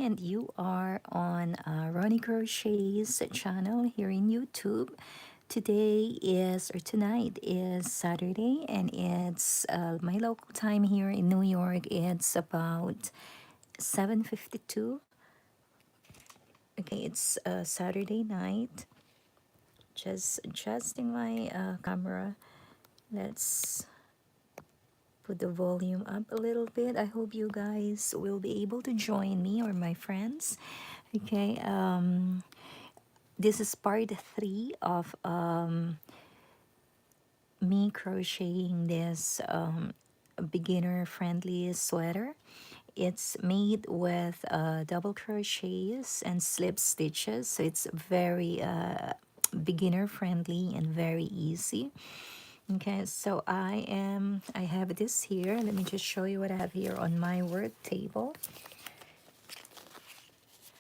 and you are on Ronnie Crochet's channel here in YouTube. Today is, or tonight is Saturday, and it's my local time here in New York. It's about 7:52. Okay, it's Saturday night. Just adjusting my camera. Let's put the volume up a little bit. I hope you guys will be able to join me or my friends. Okay, this is part 3 of me crocheting this beginner friendly sweater. It's made with double crochets and slip stitches, so it's very beginner friendly and very easy. Okay, so I have this here. Let me just show you what I have here on my work table.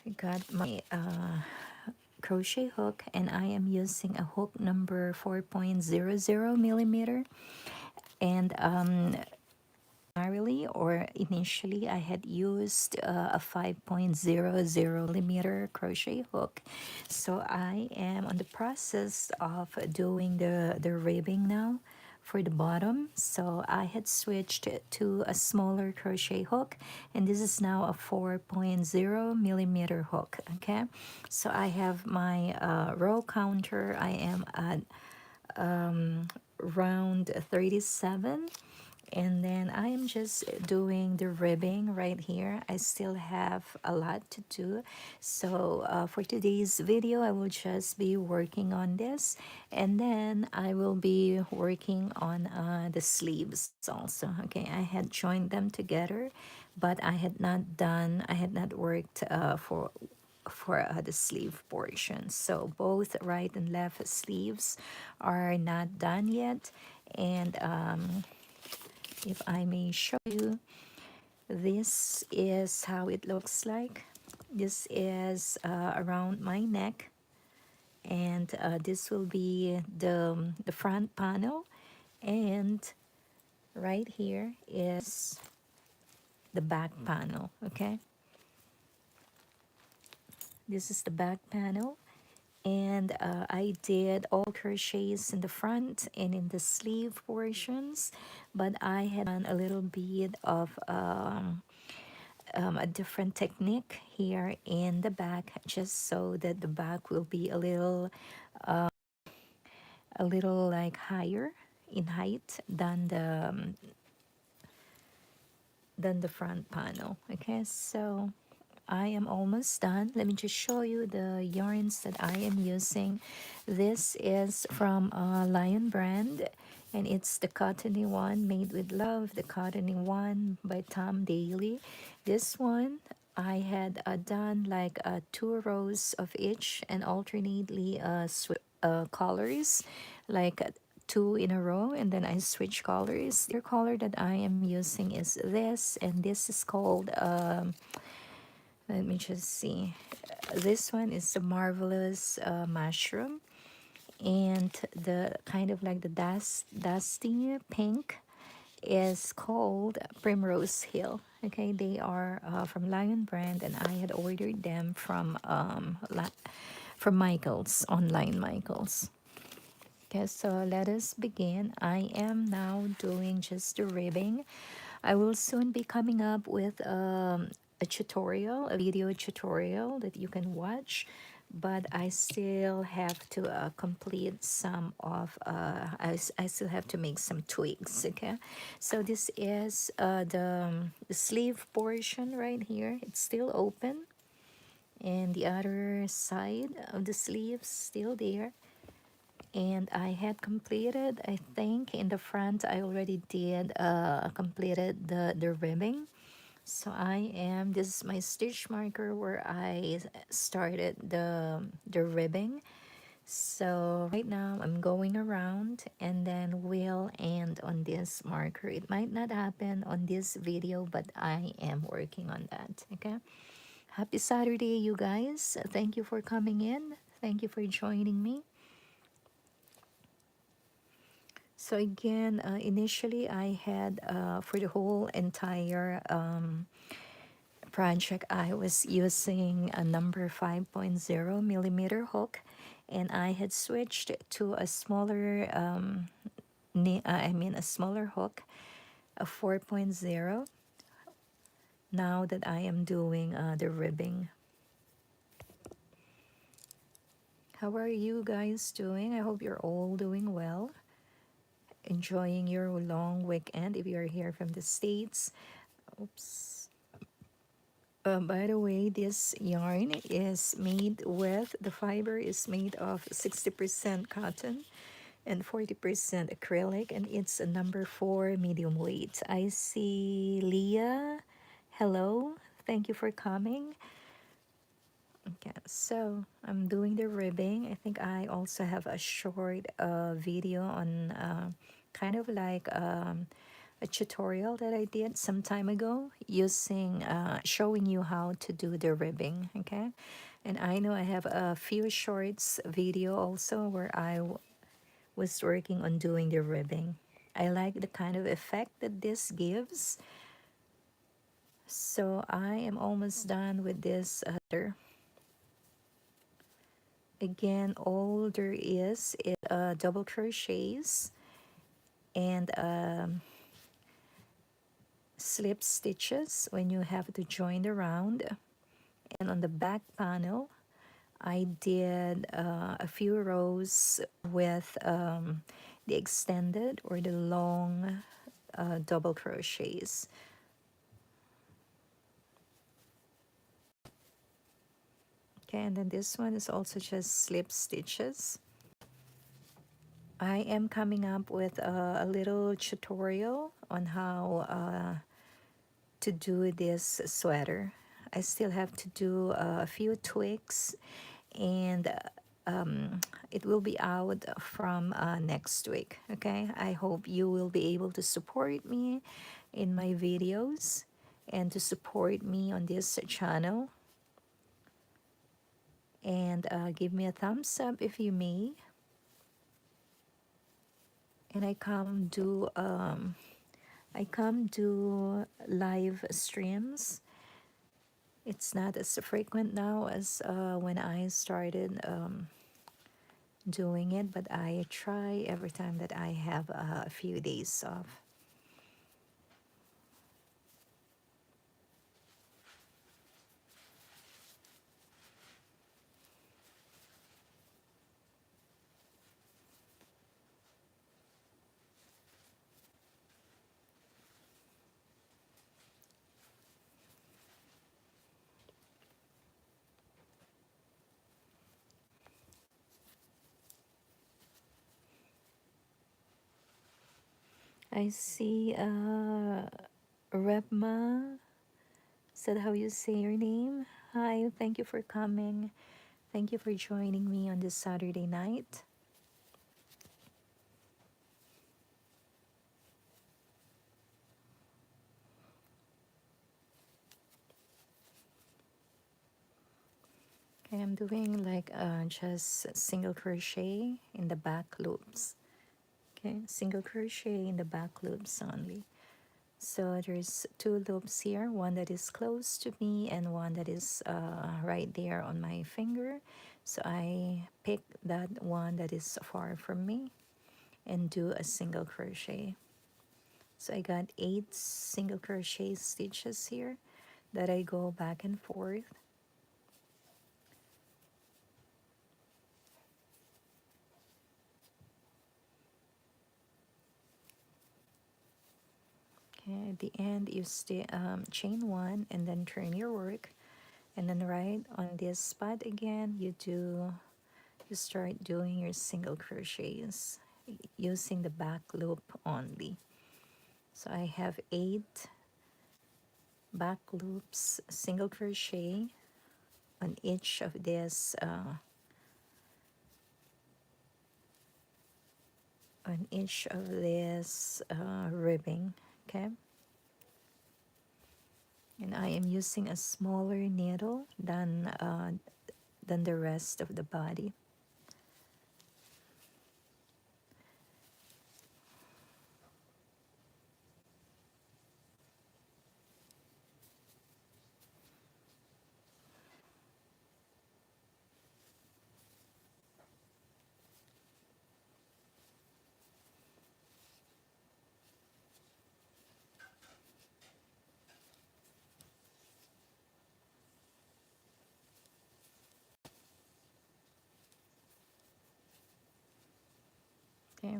I got my crochet hook, and I am using a hook number 4.00 millimeter. And primarily or initially I had used a 5.00 millimeter crochet hook. So I am on the process of doing the ribbing now for the bottom. So I had switched to a smaller crochet hook, and this is now a 4.0 millimeter hook. Okay, so I have my row counter. I am at round 37, and then I am just doing the ribbing right here. I still have a lot to do, so for today's video I will just be working on this, and then I will be working on the sleeves also. Okay, I had joined them together, but I had not worked for the sleeve portion. So both right and left sleeves are not done yet. And if I may show you, this is how it looks like. This is around my neck, and this will be the front panel, and right here is the back panel. Okay, this is the back panel, and I did all crochets in the front and in the sleeve portions, but I had done a little bit of a different technique here in the back, just so that the back will be a little like higher in height than the front panel. Okay, so I am almost done. Let me just show you the yarns that I am using. This is from Lion brand, and it's the cottony one, Made with Love, the cottony one by Tom Daly. This one I had done like 2 rows of each, and alternately colors, like 2 in a row, and then I switch colors. The color that I am using is this, and this is called let me just see. This one is the Marvelous Mushroom, and the kind of like the dusty pink is called Primrose Hill. Okay, they are from Lion brand, and I had ordered them from Michaels, online Michaels. Okay, so let us begin. I am now doing just the ribbing. I will soon be coming up with a tutorial, a video tutorial that you can watch, but I still have to complete some of, I still have to make some tweaks. Okay, so this is the sleeve portion right here. It's still open, and the other side of the sleeve still there. And I had completed, I think in the front I already did completed the ribbing. So this is my stitch marker where I started the ribbing. So right now I'm going around, and then we'll end on this marker. It might not happen on this video, but I am working on that. Okay, happy Saturday, you guys. Thank you for coming in. Thank you for joining me. So again, initially I had for the whole entire project, I was using a number 5.0 millimeter hook, and I had switched to a smaller, a smaller hook, a 4.0. Now that I am doing the ribbing. How are you guys doing? I hope you're all doing well. Enjoying your long weekend if you're here from the States. Oops. By the way, this yarn is made with, the fiber is made of 60% cotton and 40% acrylic, and it's a number 4 medium weight. I see Leah. Hello. Thank you for coming. Okay, so I'm doing the ribbing. I think I also have a short video on kind of like a tutorial that I did some time ago using showing you how to do the ribbing. Okay, and I know I have a few shorts video also where was working on doing the ribbing. I like the kind of effect that this gives. So I am almost done with this again. All there is double crochets and slip stitches when you have to join the round. And on the back panel I did a few rows with the extended or the long double crochets. Okay, and then this one is also just slip stitches. I am coming up with a little tutorial on how to do this sweater. I still have to do a few tweaks, and it will be out from next week. Okay, I hope you will be able to support me in my videos and to support me on this channel, and give me a thumbs up if you may. And I come do live streams. It's not as frequent now as when I started doing it, but I try every time that I have a few days off. I see Repma said how you say your name. Hi, thank you for coming. Thank you for joining me on this Saturday night. Okay, I'm doing like just single crochet in the back loops. Okay, single crochet in the back loops only. So there's two loops here, one that is close to me and one that is right there on my finger. So I pick that one that is far from me and do a single crochet. So I got 8 single crochet stitches here that I go back and forth. Okay, at the end you chain 1 and then turn your work, and then right on this spot again you start doing your single crochets using the back loop only. So I have 8 back loops, single crochet on each of this ribbing. Okay, and I am using a smaller needle than the rest of the body.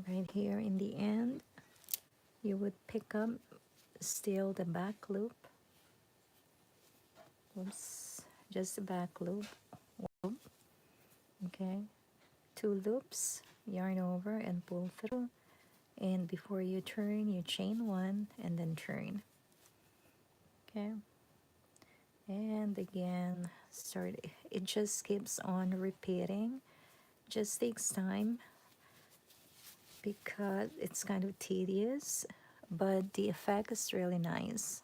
right here in the end, you would pick up still the back loop. Oops, just the back loop. Okay, two loops, yarn over and pull through. And before you turn, you chain one and then turn. Okay, and again, start. It just keeps on repeating. Just takes time because it's kind of tedious, but the effect is really nice.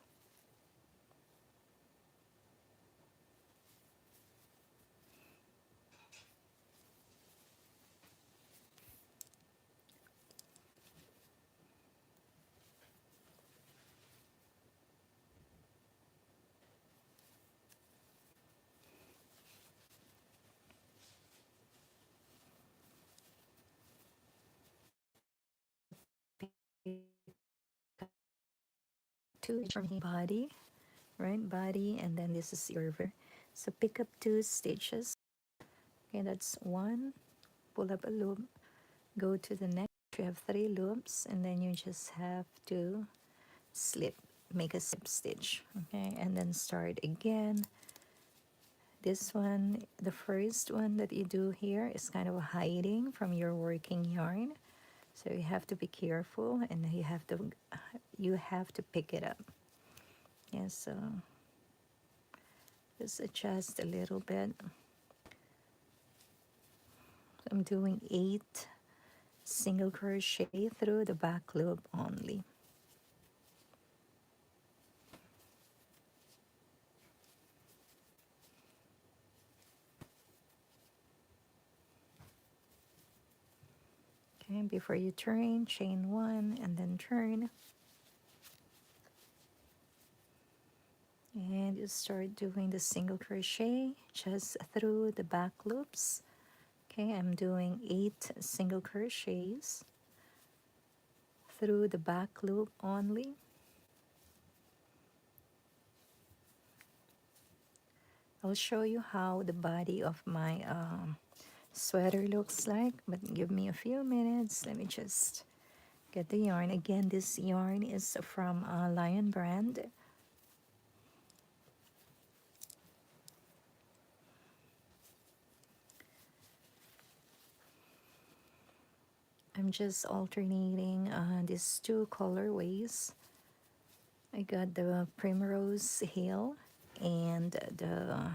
Two from body, right? Body, and then this is your river. So pick up two stitches. Okay, that's one. Pull up a loop. Go to the next. You have three loops, and then you just have to slip, make a slip stitch. Okay, and then start again. This one, the first one that you do here is kind of hiding from your working yarn. So you have to be careful, and you have to pick it up. Yeah, so just adjust a little bit. I'm doing 8 single crochet through the back loop only. Okay, before you turn, chain one and then turn, and you start doing the single crochet just through the back loops. Okay, I'm doing 8 single crochets through the back loop only. I'll show you how the body of my sweater looks like, but give me a few minutes. Let me just get the yarn. Again, this yarn is from Lion brand. I'm just alternating these two colorways. I got the Primrose Hill and the,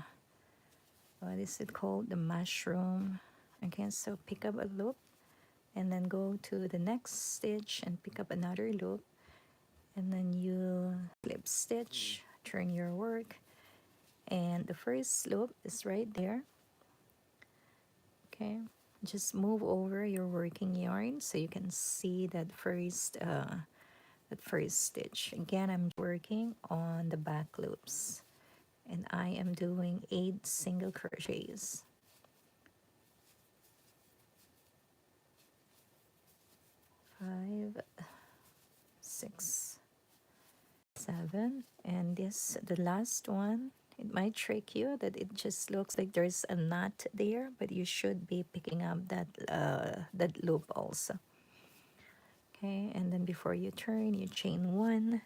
what is it called? The Mushroom. Okay, so pick up a loop and then go to the next stitch and pick up another loop. And then you slip stitch, turn your work. And the first loop is right there. Okay, just move over your working yarn so you can see that first stitch. Again, I'm working on the back loops, and I am doing 8 single crochets. 5, 6, 7, and the last one. It might trick you that it just looks like there's a knot there, but you should be picking up that loop also. Okay, and then before you turn, you chain one.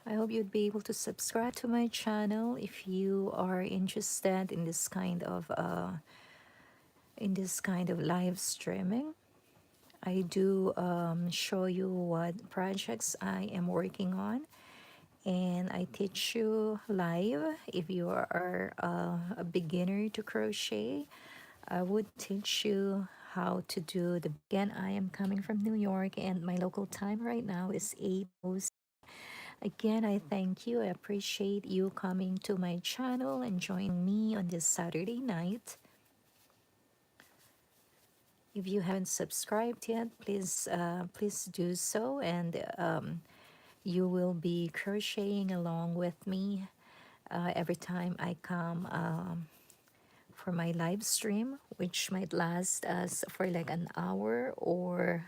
I hope you'd be able to subscribe to my channel if you are interested in this kind of live streaming. I do show you what projects I am working on, and I teach you live. If you are a beginner to crochet, I would teach you how to do the. Again, I am coming from New York, and my local time right now is 8. Again, I thank you. I appreciate you coming to my channel and joining me on this Saturday night. If you haven't subscribed yet, please do so, and you will be crocheting along with me every time I come for my live stream, which might last us for like an hour or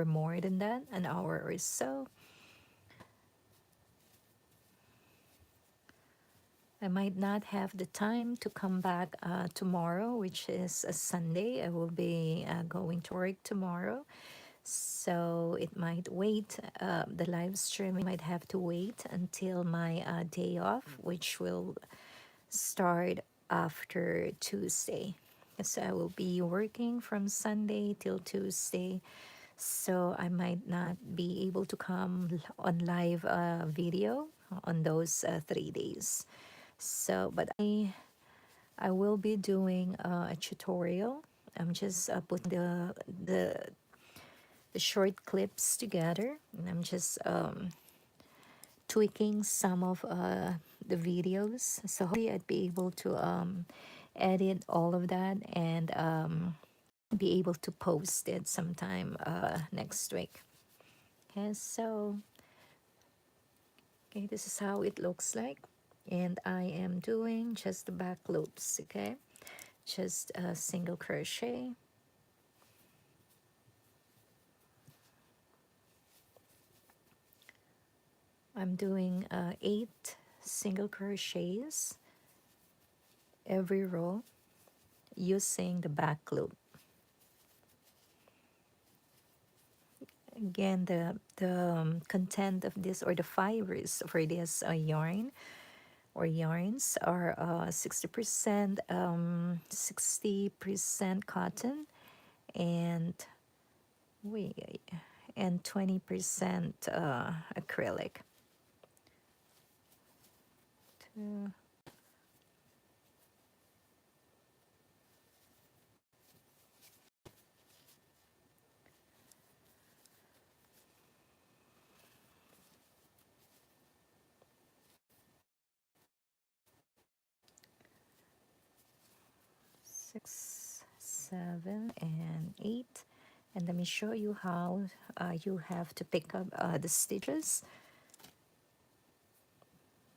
more than that, an hour or so. I might not have the time to come back tomorrow, which is a Sunday. I will be going to work tomorrow. So it might wait, the live stream might have to wait until my day off, which will start after Tuesday. So I will be working from Sunday till Tuesday. So I might not be able to come on live video on those 3 days. So, but I will be doing a tutorial. I'm just putting the short clips together, and I'm just tweaking some of the videos. So hopefully I'd be able to edit all of that and be able to post it sometime next week. Okay, so okay, this is how it looks like, and I am doing just the back loops. Okay, just a single crochet. I'm doing 8 single crochets every row using the back loop. Again, the content of this, or the fibers for this yarn or yarns, are 60% 60% cotton and wait and 20% acrylic. 6, 7, and 8. And let me show you how you have to pick up the stitches.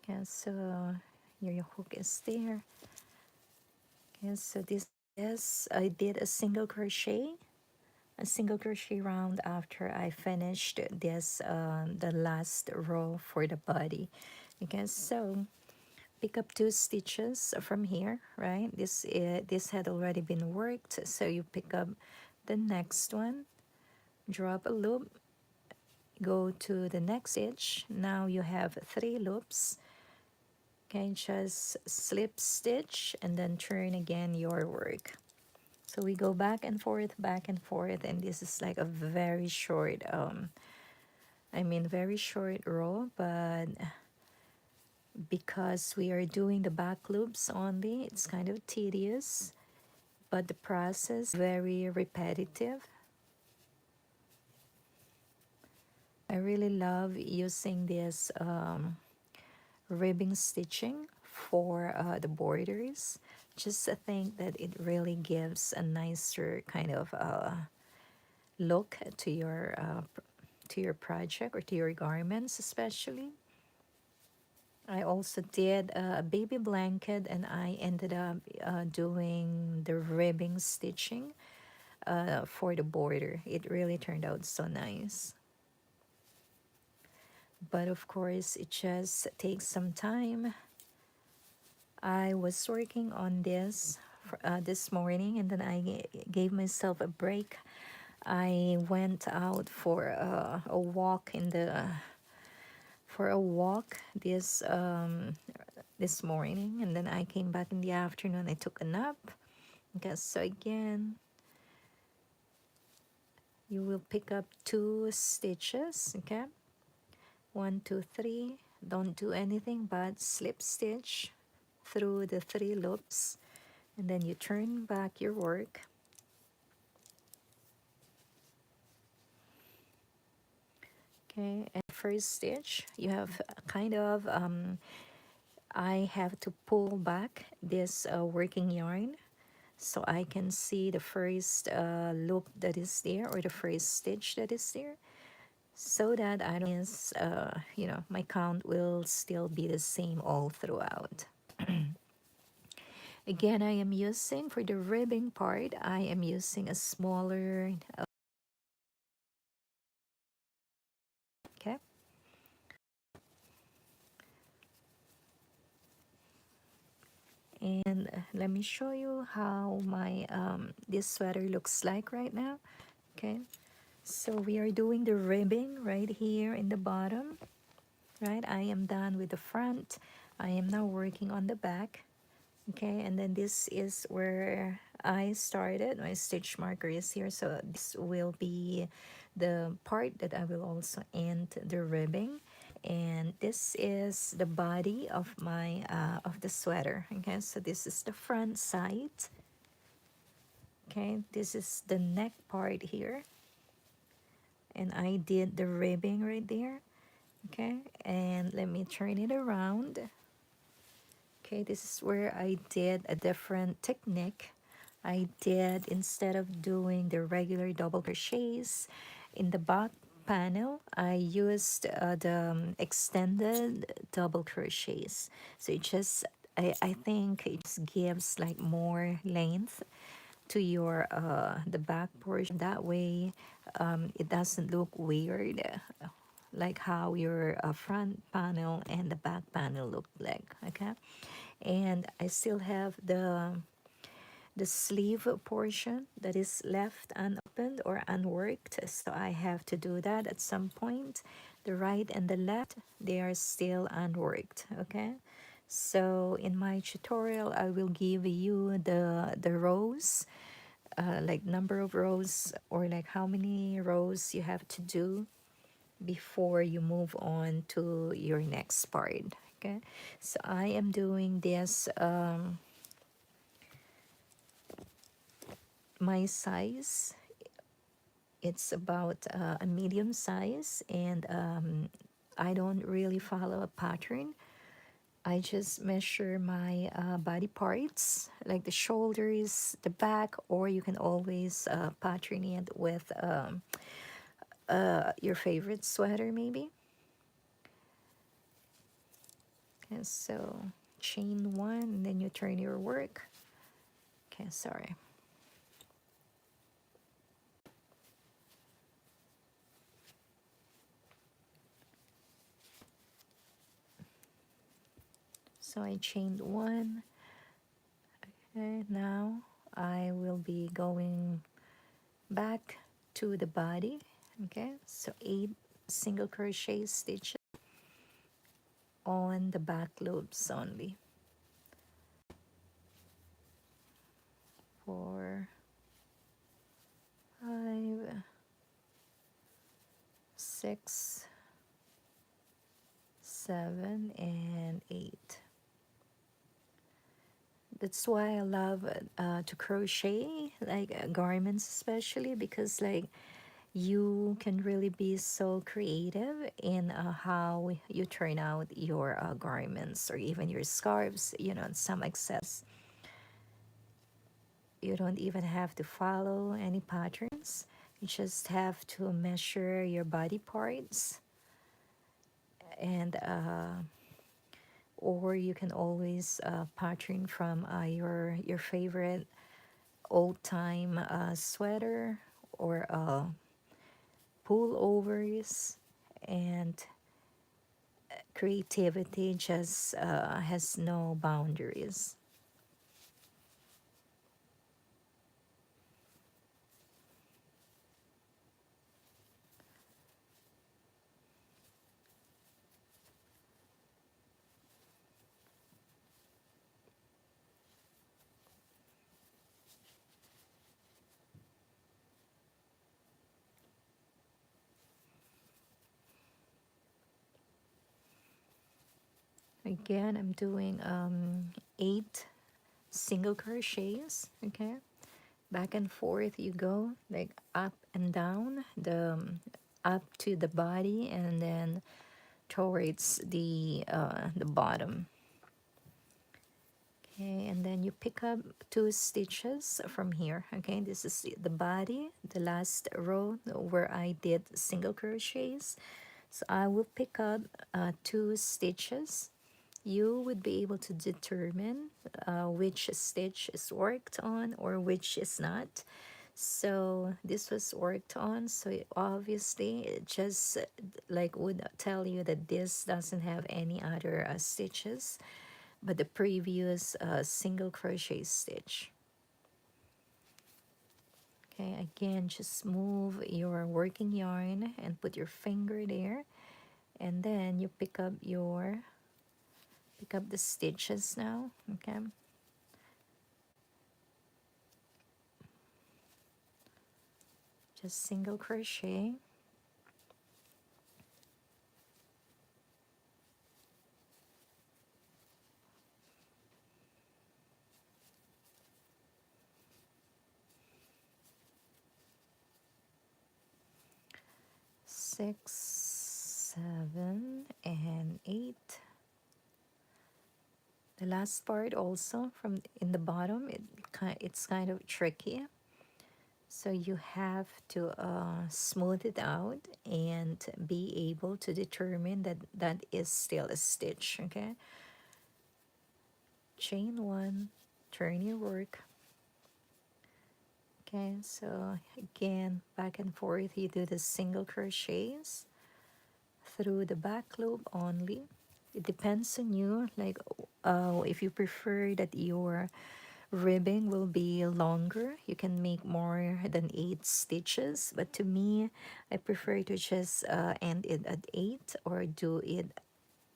Okay, so your hook is there. Okay, so this is, I did a single crochet round after I finished this the last row for the body. Okay, so pick up 2 stitches from here, right? This had already been worked, so you pick up the next one, drop a loop, go to the next stitch. Now you have 3 loops. Okay, just slip stitch and then turn again your work. So we go back and forth, and this is like a very short very short row, but because we are doing the back loops only, it's kind of tedious, but the process very repetitive. I really love using this ribbing stitching for the borders. Just I think that it really gives a nicer kind of look to your project or to your garments, especially. I also did a baby blanket, and I ended up doing the ribbing stitching for the border. It really turned out so nice. But of course, it just takes some time. I was working on this this morning, and then I gave myself a break. I went out for a walk this morning, and then I came back in the afternoon. I took a nap. Okay, so again, you will pick up 2 stitches. Okay, 1, 2, 3. Don't do anything but slip stitch through the 3 loops, and then you turn back your work. Okay, and first stitch, you have kind of I have to pull back this working yarn so I can see the first loop that is there, or the first stitch that is there, so that I don't miss, my count will still be the same all throughout. Again, I am using, for the ribbing part, I am using a smaller, okay. And let me show you how my this sweater looks like right now. Okay, so we are doing the ribbing right here in the bottom. Right, I am done with the front. I am now working on the back. Okay, and then this is where I started. My stitch marker is here, so this will be the part that I will also end the ribbing. And this is the body of my of the sweater. Okay, so this is the front side. Okay, this is the neck part here, and I did the ribbing right there. Okay, and let me turn it around. Okay, this is where I did a different technique. I did, instead of doing the regular double crochets in the back panel, I used the extended double crochets. So it just, I think it just gives like more length to your the back portion. That way it doesn't look weird, like how your front panel and the back panel look like. Okay, and I still have the sleeve portion that is left unopened or unworked, so I have to do that at some point. The right and the left, they are still unworked. Okay, so in my tutorial I will give you the rows, like number of rows, or like how many rows you have to do before you move on to your next part. Okay, so I am doing this my size, it's about a medium size, and I don't really follow a pattern. I just measure my body parts, like the shoulders, the back, or you can always pattern it with your favorite sweater maybe. And so chain one, and then you turn your work. Okay, sorry. So I chained one. Okay, now I will be going back to the body. Okay, so 8 single crochet stitches on the back loops only. 4, 5, 6, 7, and 8. That's why I love to crochet, like garments especially, because like you can really be so creative in how you turn out your garments, or even your scarves, you know, and some access. You don't even have to follow any patterns. You just have to measure your body parts, and or you can always pattern from your favorite old time sweater, or pullovers. And creativity just has no boundaries. Again, I'm doing 8 single crochets. Okay, back and forth you go, like up and down, the up to the body, and then towards the bottom. Okay, and then you pick up 2 stitches from here. Okay, this is the body, the last row where I did single crochets. So I will pick up 2 stitches. You would be able to determine which stitch is worked on or which is not. So this was worked on, so obviously it just like would tell you that this doesn't have any other stitches. but the previous single crochet stitch. Okay, again, just move your working yarn and put your finger there, and then you pick up the stitches now. Okay, just single crochet. Six, seven, and eight. The last part also from in the bottom, it's kind of tricky. So you have to smooth it out and be able to determine that that is still a stitch. Okay, chain one, turn your work. Okay, so again, back and forth, you do the single crochets through the back loop only. It depends on you, like if you prefer that your ribbing will be longer, you can make more than 8 stitches, but to me, I prefer to just end it at 8 or do it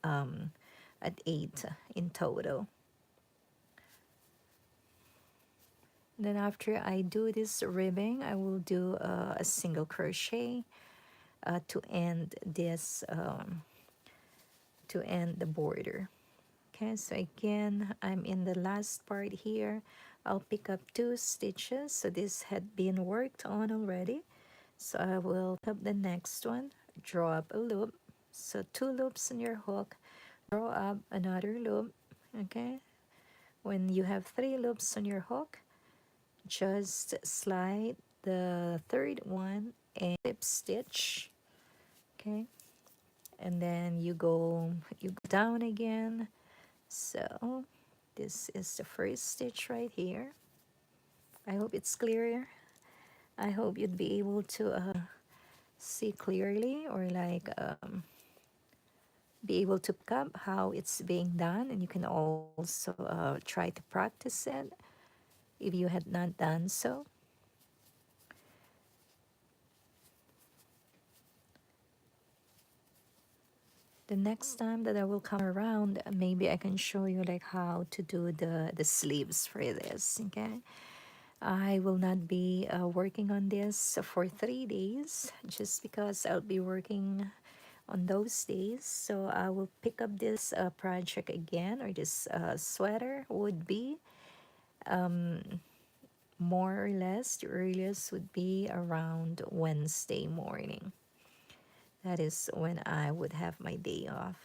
at 8 in total. Then after I do this ribbing, I will do a single crochet to end this to end the border. Okay, so again, I'm in the last part here. I'll pick up 2 stitches. So this had been worked on already. So I will pick up the next one, draw up a loop. So 2 loops on your hook, draw up another loop. Okay, when you have 3 loops on your hook, just slide the third one and slip stitch. Okay, and then you go down again. So this is the first stitch right here. I hope it's clearer. I hope you'd be able to see clearly, or like be able to pick up how it's being done, and you can also try to practice it if you had not done so. The next time that I will come around, maybe I can show you like how to do the sleeves for this. Okay, I will not be working on this for 3 days just because I'll be working on those days. So I will pick up this project again, or this sweater would be more or less, the earliest would be around Wednesday morning. That is when I would have my day off.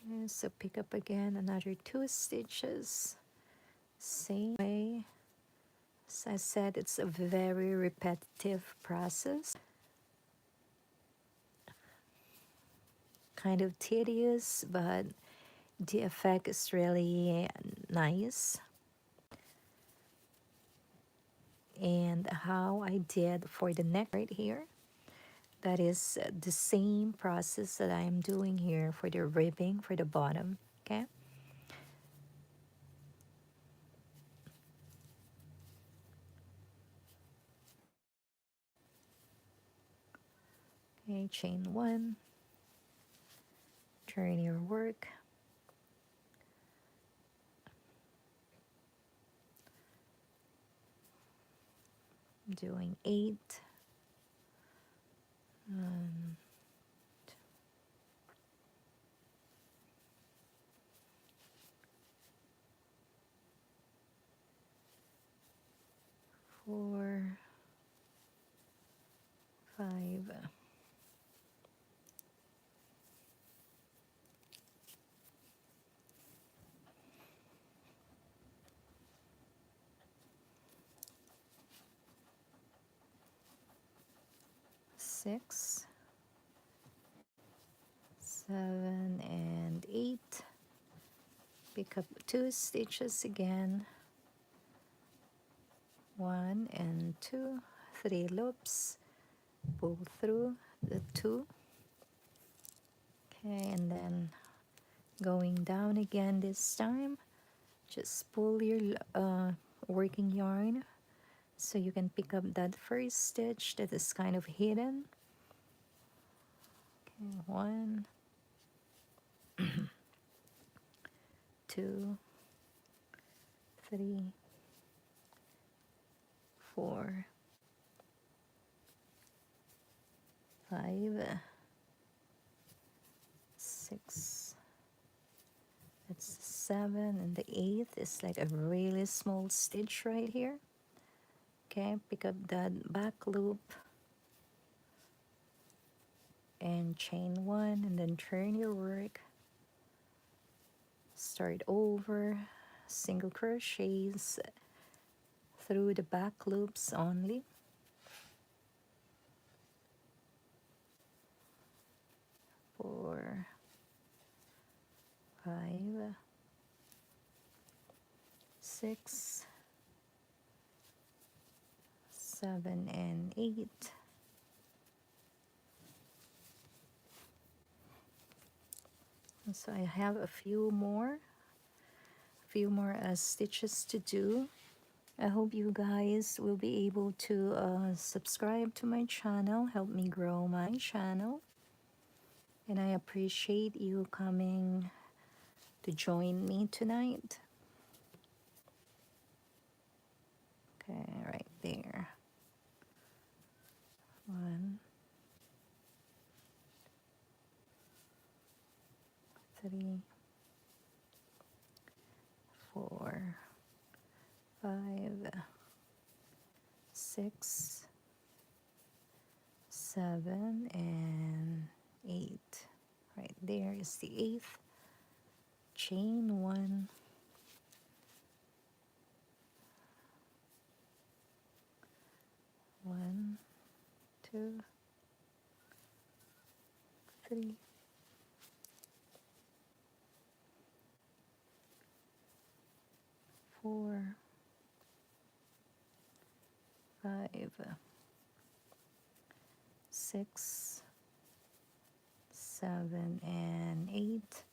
Okay, so pick up again another 2 stitches. Same way. As I said, it's a very repetitive process. Kind of tedious, but the effect is really nice. And how I did for the neck right here, that is the same process that I am doing here for the ribbing for the bottom. Okay, okay, chain one, turn your work, doing 8, 4, 5, 6, 7, and 8. pick up 2 stitches again, 1 and 2, 3 loops, pull through the 2, okay, and then going down again this time, just pull your working yarn so you can pick up that first stitch that is kind of hidden. Okay, 1, 2, 3, 4, 5, 6, that's 7, and the 8th is like a really small stitch right here. Okay, pick up that back loop and chain 1, and then turn your work, start over, single crochets through the back loops only, 4, 5, 6, 7, and 8. And so I have a few more stitches to do. I hope you guys will be able to subscribe to my channel, help me grow my channel, and I appreciate you coming to join me tonight. Okay, right there. 1, 3, 4, 5, 6, 7, and 8. Right there is the 8th. Chain 1, 1, 2, 3, 4, 5, 6, 7, and 8.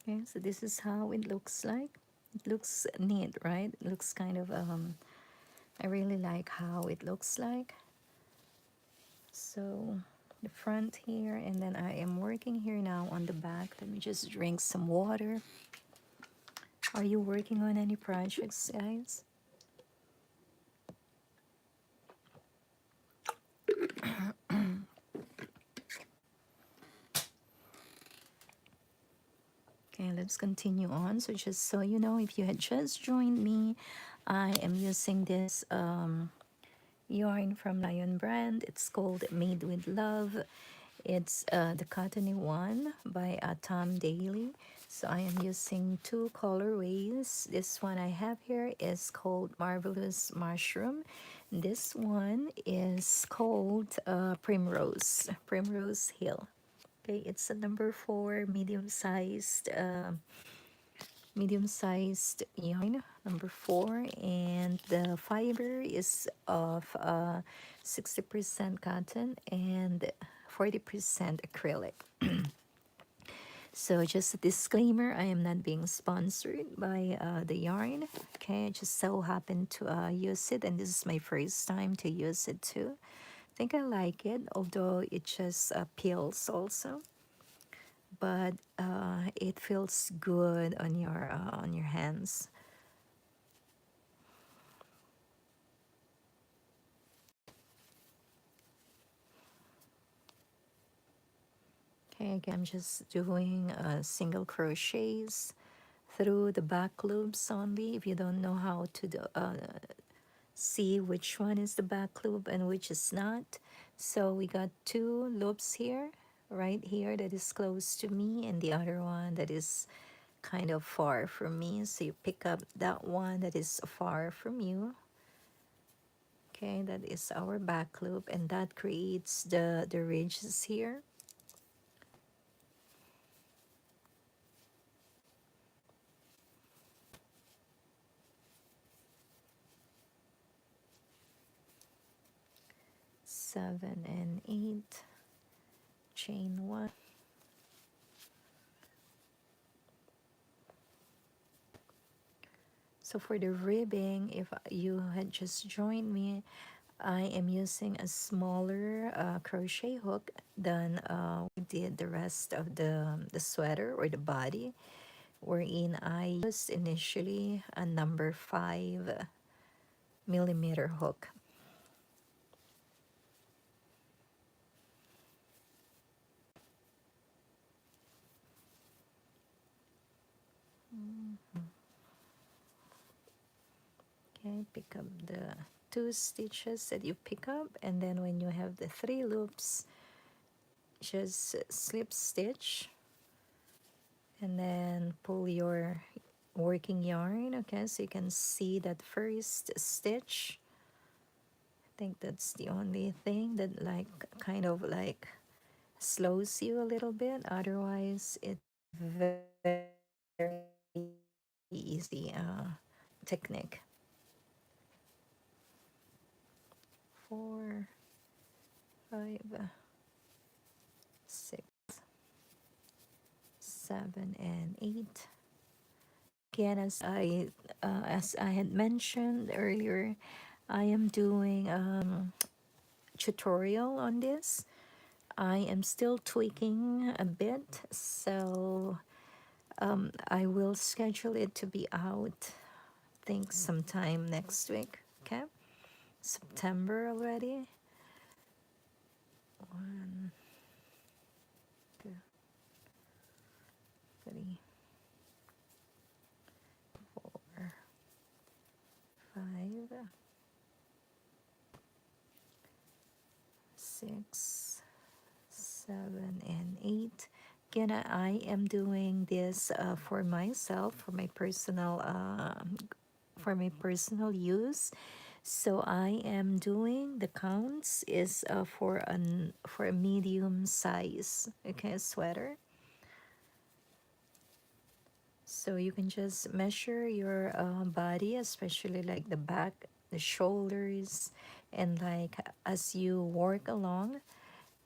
Okay, so this is how it looks like. It looks neat, right? It looks kind of I really like how it looks like. So the front here, and then I am working here now on the back. Let me just drink some water. Are you working on any projects, guys? Okay, let's continue on. So just so you know, if you had just joined me, I am using this yarn from Lion brand. It's called Made with Love. It's the cottony one by Tom Daly. So I am using two colorways. This one I have here is called Marvelous Mushroom. This one is called Primrose Hill. Okay, it's a number four medium-sized yarn, number four, and the fiber is of 60% cotton and 40% acrylic. So just a disclaimer, I am not being sponsored by the yarn. Okay, I just so happen to use it, and this is my first time to use it too. I think I like it, although it just peels also, but it feels good on your hands. Okay, again, I'm just doing single crochets through the back loops only. If you don't know how to see which one is the back loop and which is not. So we got two loops here, right here that is close to me, and the other one that is kind of far from me. So you pick up that one that is far from you. Okay, that is our back loop, and that creates the ridges here. Seven and eight, chain one. So for the ribbing, if you had just joined me, I am using a smaller crochet hook than we did the rest of the sweater or the body, wherein I used initially a number 5 millimeter hook. Okay, pick up the two stitches that you pick up, and then when you have the three loops, just slip stitch and then pull your working yarn. Okay, so you can see that first stitch. I think that's the only thing that like kind of like slows you a little bit. Otherwise it's very easy technique. 4, 5, 6, 7, and 8. Again, as I had mentioned earlier, I am doing tutorial on this. I am still tweaking a bit, so I will schedule it to be out, I think sometime next week. Okay, September already. 1, 2, 3, 4, 5, 6, 7, and 8. Again, I am doing this for myself, for my personal use. So I am doing the counts is for a medium size, okay, sweater. So you can just measure your body, especially like the back, the shoulders, and like as you work along,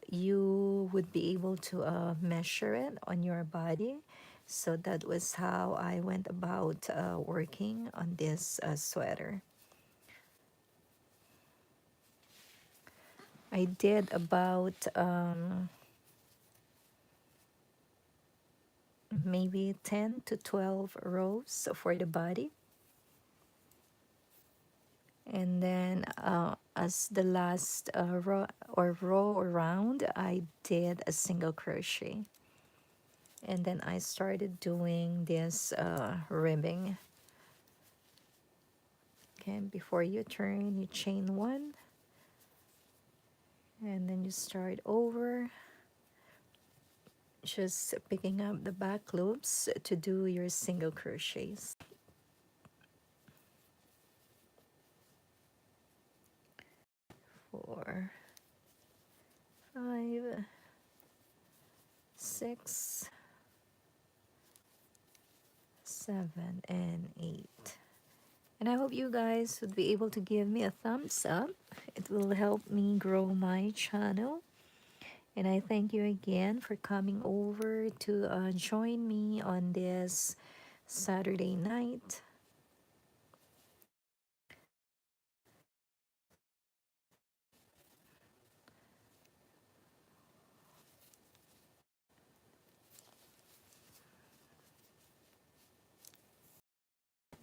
you would be able to measure it on your body. So that was how I went about working on this sweater. I did about maybe 10 to 12 rows for the body. And then as the last row around, I did a single crochet. And then I started doing this ribbing. Okay, before you turn, you chain one, and then you start over, just picking up the back loops to do your single crochets. 4, 5, 6, 7, and 8. And I hope you guys would be able to give me a thumbs up. It will help me grow my channel. And I thank you again for coming over to join me on this Saturday night.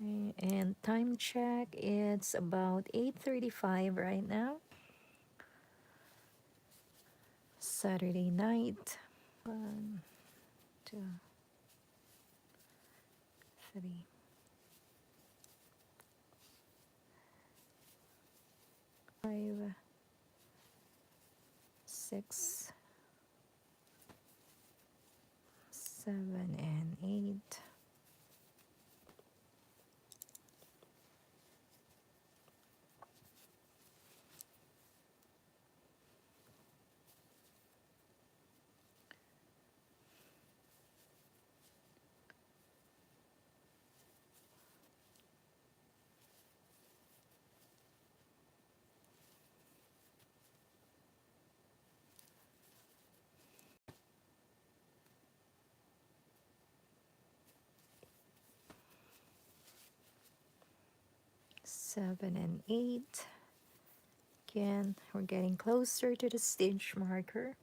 Okay, and time check, it's about 8:35 right now. Saturday night. 1, 2, 3, 5, 6, 7, and 8. Seven and 8. Again, we're getting closer to the stitch marker.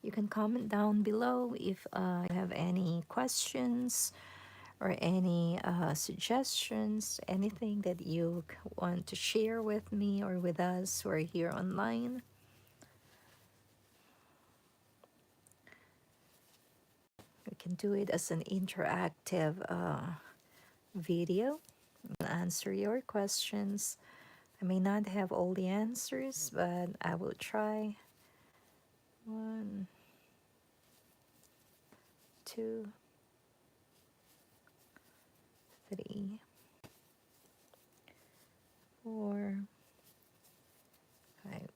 You can comment down below if you have any questions or any suggestions, anything that you want to share with me or with us who are here online. We can do it as an interactive video and answer your questions. I may not have all the answers, but I will try. 1, 2, 3, 4, 5,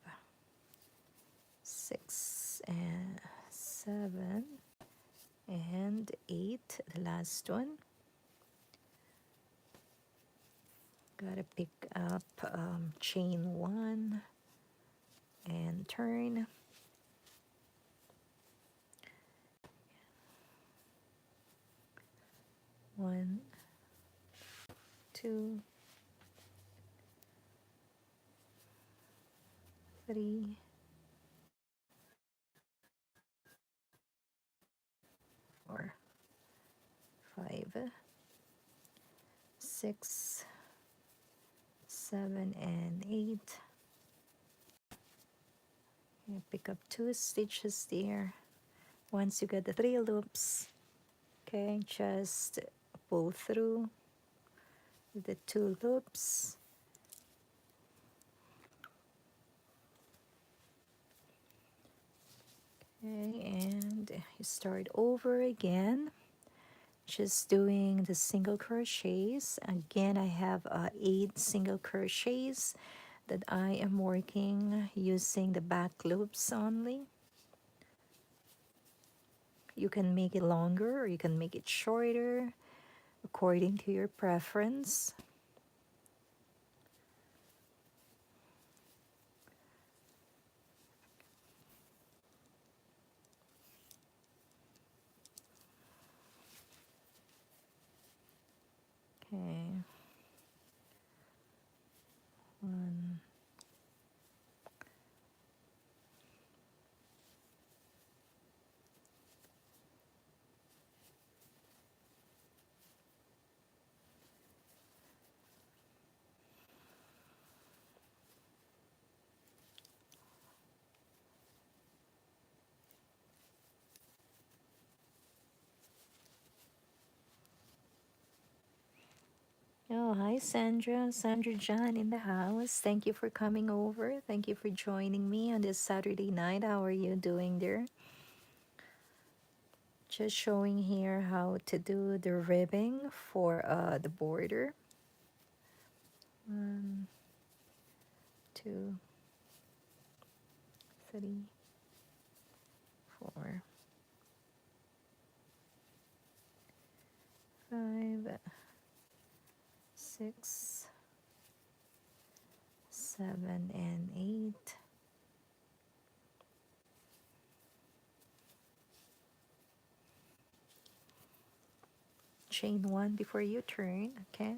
6, and 7, and 8. The last one. Gotta pick up chain 1 and turn. 1, 2, 3, 4, 5, 6, 7, and 8. You pick up 2 stitches there. Once you get the 3 loops, okay, just pull through the 2 loops. Okay, and you start over again, just doing the single crochets. Again, I have 8 single crochets that I am working using the back loops only. You can make it longer or you can make it shorter according to your preference. Okay, one. Oh, hi Sandra. Sandra John in the house. Thank you for coming over. Thank you for joining me on this Saturday night. How are you doing there? Just showing here how to do the ribbing for the border. One, two, three, four, five, six, seven, and eight. Chain one before you turn. Okay,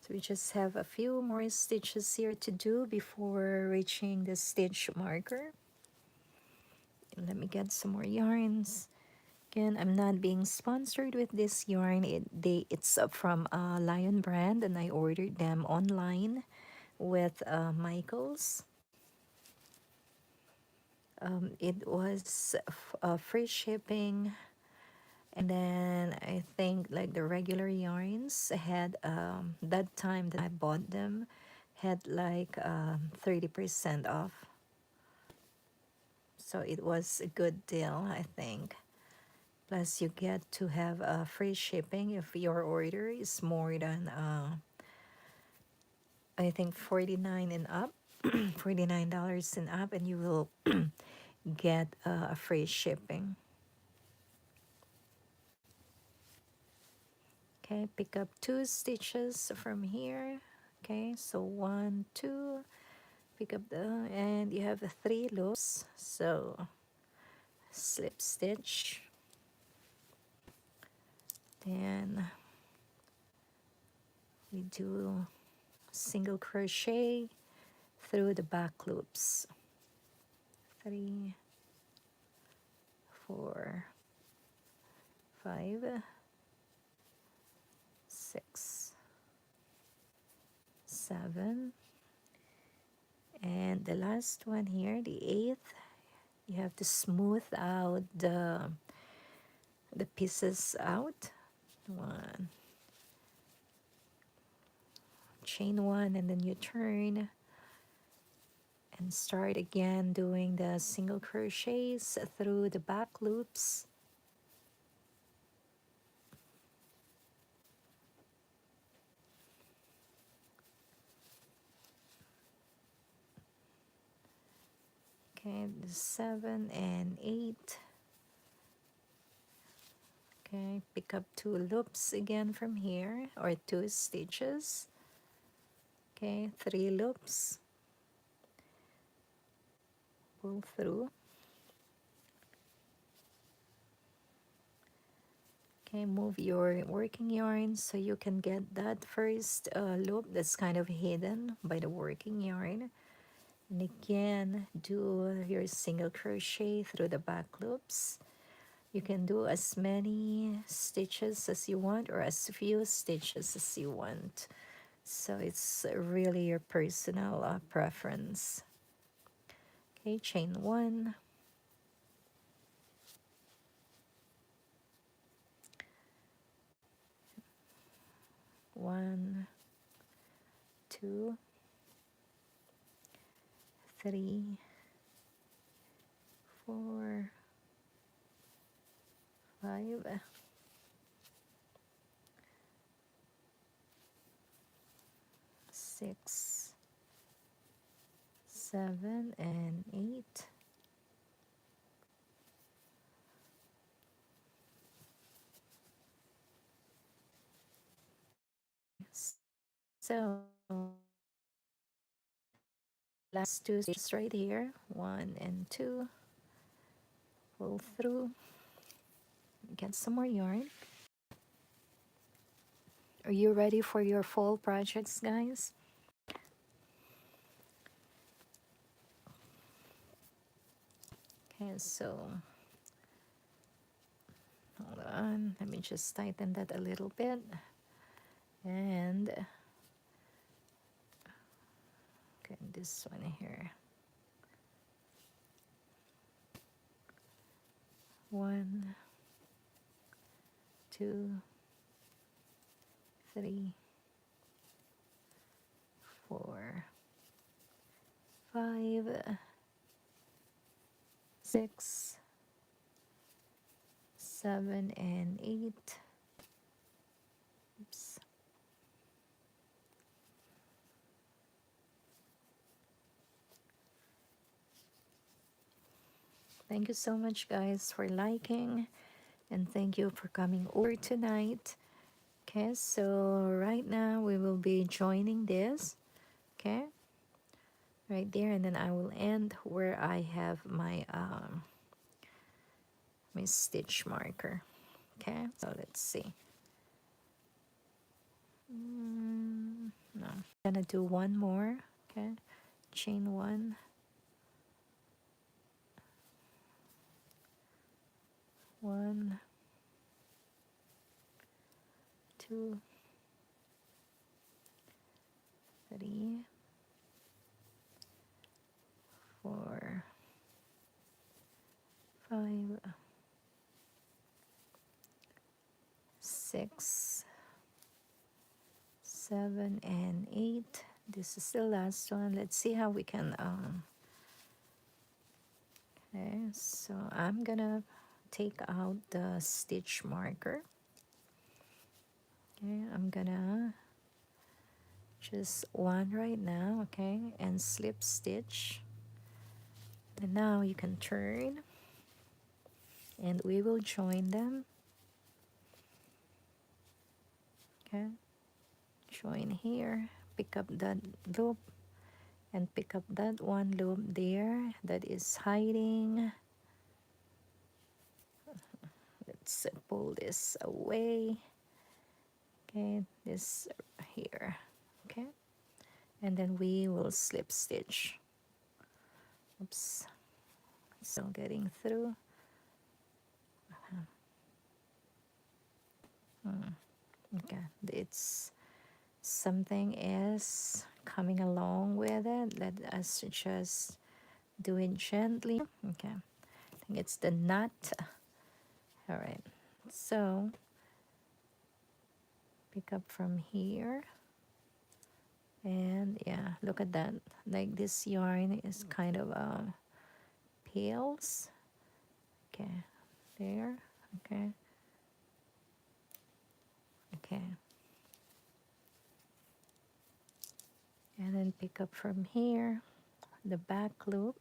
so we just have a few more stitches here to do before reaching the stitch marker. Let me get some more yarns. Again, I'm not being sponsored with this yarn. It's from Lion brand, and I ordered them online with Michaels. It was free shipping, and then I think like the regular yarns had that time that I bought them had like 30% off, so it was a good deal, I think. Plus, you get to have free shipping if your order is more than I think 49 and up, $49 and up, and you will get a free shipping. Okay, pick up 2 stitches from here. Okay, so 1, 2, pick up and you have the 3 loops. So slip stitch, then we do single crochet through the back loops. 3, 4, 5, 6, 7, and the last one here, the 8th, you have to smooth out the pieces out. 1, chain 1, and then you turn and start again doing the single crochets through the back loops. Okay, the 7 and 8. Okay, pick up 2 loops again from here, or 2 stitches. Okay, 3 loops, pull through. Okay, move your working yarn so you can get that first loop that's kind of hidden by the working yarn. And again, do your single crochet through the back loops. You can do as many stitches as you want or as few stitches as you want. So it's really your personal preference. Okay, chain 1. 1, 2, 3, 4, 5, 6, 7, and 8. So last 2 stitches right here, 1 and 2, pull through, get some more yarn, Are you ready for your fall projects, guys? Okay, so hold on. Let me just tighten that a little bit. And okay, this one here. One, two, three, four, five, six, seven, and eight. Oops. Thank you so much, guys, for liking, and thank you for coming over tonight. Okay, so right now we will be joining this. Okay, right there, and then I will end where I have my my stitch marker. Okay, so let's see. No, I'm gonna do one more. Okay, chain one, one, two, three, four, five, six, seven, and eight. This is the last one. Let's see how we can okay, so I'm gonna take out the stitch marker. Okay, I'm gonna just one right now, okay, and slip stitch. And now you can turn and we will join them. Okay, join here, pick up that loop and pick up that one loop there that is hiding. Let's pull this away. Okay, this here. Okay, and then we will slip stitch. Oops, still getting through. Okay, it's something is coming along with it. Let us just do it gently. Okay, I think it's the knot. All right, so pick up from here. And yeah, look at that. Like this yarn is kind of peels. Okay, there. Okay, okay. And then pick up from here the back loop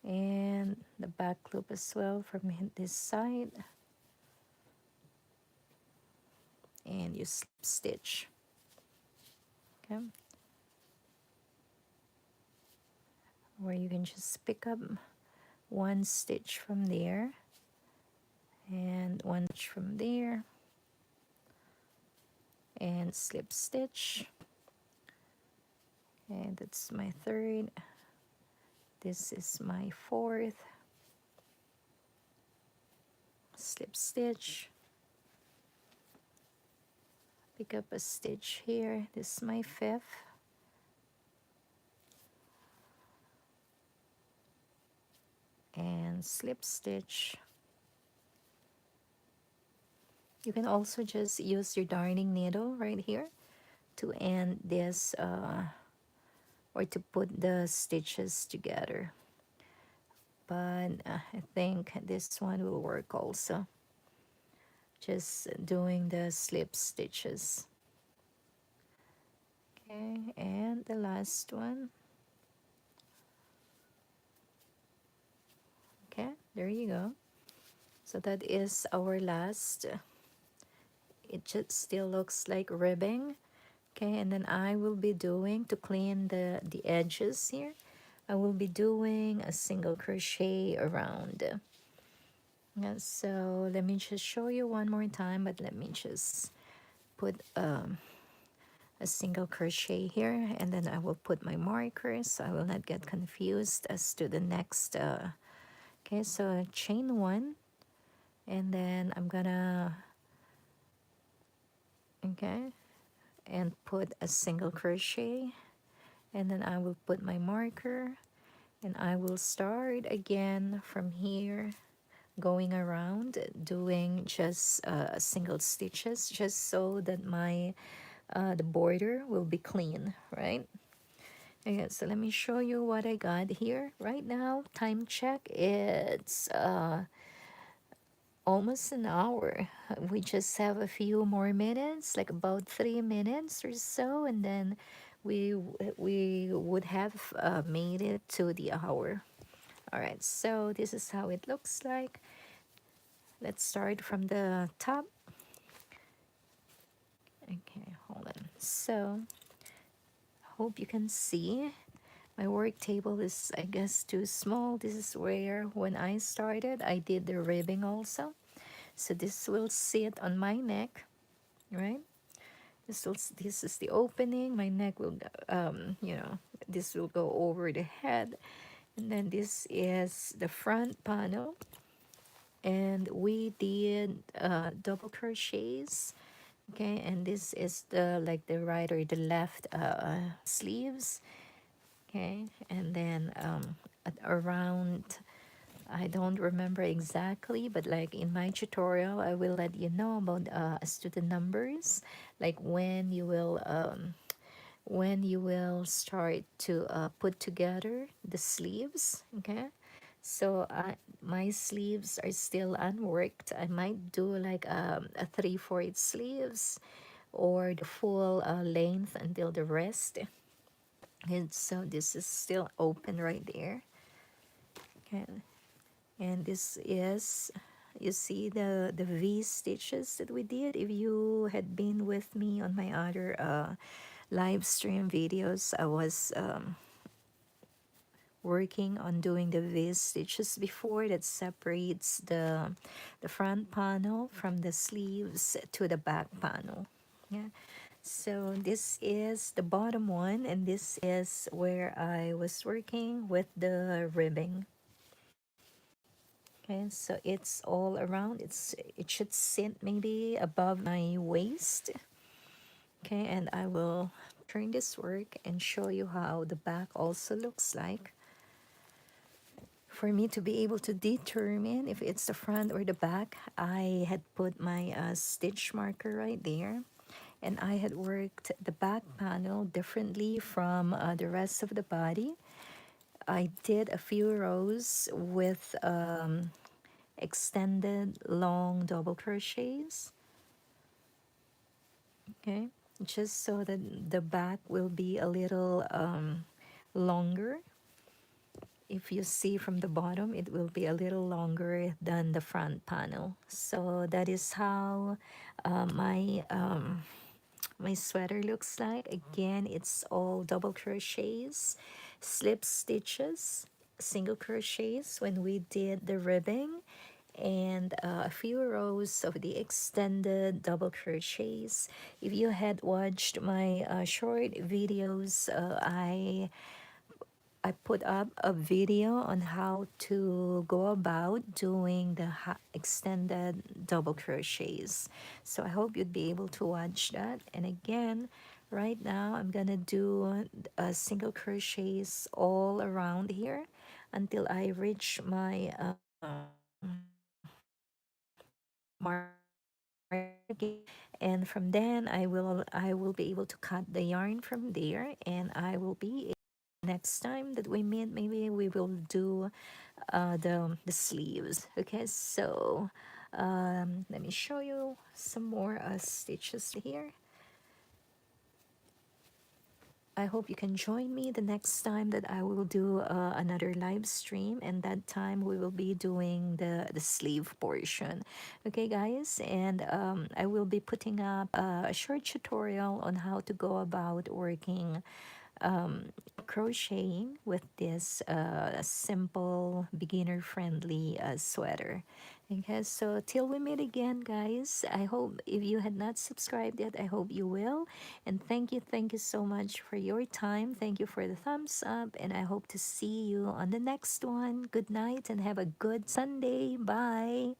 and the back loop as well from this side, and you slip stitch. Okay, where you can just pick up one stitch from there and one stitch from there and slip stitch. And that's my third. This is my fourth. Slip stitch. Pick up a stitch here. This is my fifth. And slip stitch. You can also just use your darning needle right here to end this or to put the stitches together. But I think this one will work also. Just doing the slip stitches. Okay, and the last one. Okay, there you go. So that is our last. It just still looks like ribbing. Okay, and then I will be doing, to clean the edges here, I will be doing a single crochet around. And so let me just show you one more time, but let me just put a single crochet here, and then I will put my markers so I will not get confused as to the next okay, so chain one, and then I'm gonna, okay, and put a single crochet, and then I will put my marker, and I will start again from here, going around doing just single stitches, just so that my the border will be clean, right? Okay, so let me show you what I got here right now. Time check, it's almost an hour. We just have a few more minutes, like about 3 minutes or so, and then we would have made it to the hour. All right, so this is how it looks like. Let's start from the top. Okay, hold on. So hope you can see. My work table is, I guess, too small. This is where, when I started, I did the ribbing also. So this will sit on my neck, right? This is the opening. My neck will, this will go over the head. And then this is the front panel. And we did double crochets. Okay, and this is the, like, the right or the left sleeves. Okay, and then at around, I don't remember exactly, but like in my tutorial, I will let you know about as to the numbers, like when you will start to put together the sleeves. Okay, so my sleeves are still unworked. I might do like a 3/4 sleeves or the full length until the wrist. And so this is still open right there. Okay, and this is, you see the V stitches that we did. If you had been with me on my other live stream videos, I was working on doing the V stitches before, that separates the front panel from the sleeves to the back panel. Yeah, so this is the bottom one, and this is where I was working with the ribbing. Okay, so it's all around. It should sit maybe above my waist. Okay, and I will turn this work and show you how the back also looks like. For me to be able to determine if it's the front or the back, I had put my stitch marker right there, and I had worked the back panel differently from the rest of the body. I did a few rows with extended long double crochets, okay, just so that the back will be a little longer. If you see from the bottom, it will be a little longer than the front panel. So that is how my sweater looks like. Again, it's all double crochets, slip stitches, single crochets when we did the ribbing, and a few rows of the extended double crochets. If you had watched my short videos, I put up a video on how to go about doing the extended double crochets. So I hope you'd be able to watch that. And again, right now I'm gonna do single crochets all around here until I reach my mark again, and from then I will be able to cut the yarn from there, and I will be, next time that we meet, maybe we will do the sleeves. Okay, so let me show you some more stitches here. I hope you can join me the next time that I will do another live stream, and that time we will be doing the sleeve portion. Okay, guys, and I will be putting up a short tutorial on how to go about working crocheting with this simple beginner friendly sweater. Okay, so till we meet again, guys, I hope if you had not subscribed yet, I hope you will. And thank you so much for your time. Thank you for the thumbs up, and I hope to see you on the next one. Good night and have a good Sunday. Bye.